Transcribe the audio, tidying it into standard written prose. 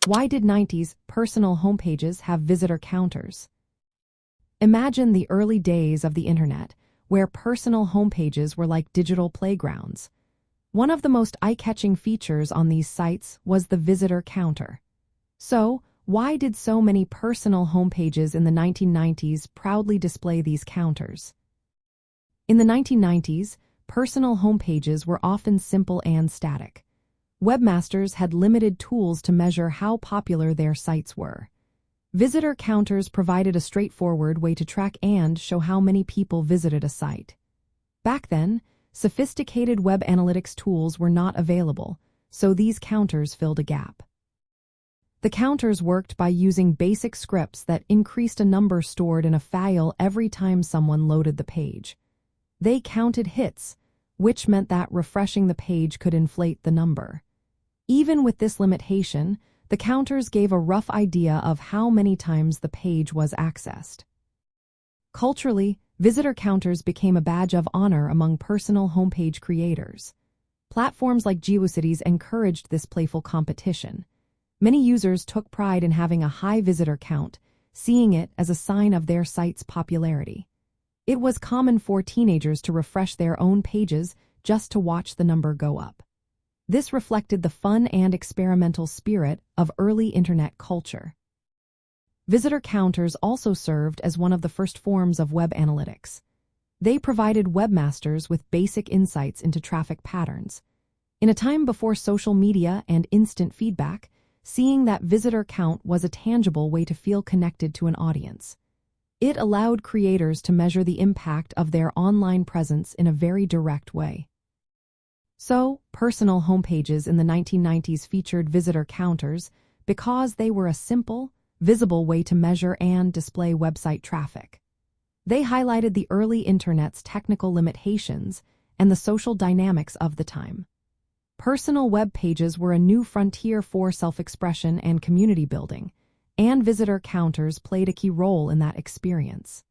Why did 90s personal homepages have visitor counters? Imagine the early days of the internet, where personal homepages were like digital playgrounds. One of the most eye-catching features on these sites was the visitor counter. So, why did so many personal homepages in the 1990s proudly display these counters? In the 1990s, personal homepages were often simple and static. Webmasters had limited tools to measure how popular their sites were. Visitor counters provided a straightforward way to track and show how many people visited a site. Back then, sophisticated web analytics tools were not available, so these counters filled a gap. The counters worked by using basic scripts that increased a number stored in a file every time someone loaded the page. They counted hits, which meant that refreshing the page could inflate the number. Even with this limitation, the counters gave a rough idea of how many times the page was accessed. Culturally, visitor counters became a badge of honor among personal homepage creators. Platforms like GeoCities encouraged this playful competition. Many users took pride in having a high visitor count, seeing it as a sign of their site's popularity. It was common for teenagers to refresh their own pages just to watch the number go up. This reflected the fun and experimental spirit of early internet culture. Visitor counters also served as one of the first forms of web analytics. They provided webmasters with basic insights into traffic patterns. In a time before social media and instant feedback, seeing that visitor count was a tangible way to feel connected to an audience. It allowed creators to measure the impact of their online presence in a very direct way. So, personal homepages in the 1990s featured visitor counters because they were a simple, visible way to measure and display website traffic. They highlighted the early internet's technical limitations and the social dynamics of the time. Personal web pages were a new frontier for self-expression and community building, and visitor counters played a key role in that experience.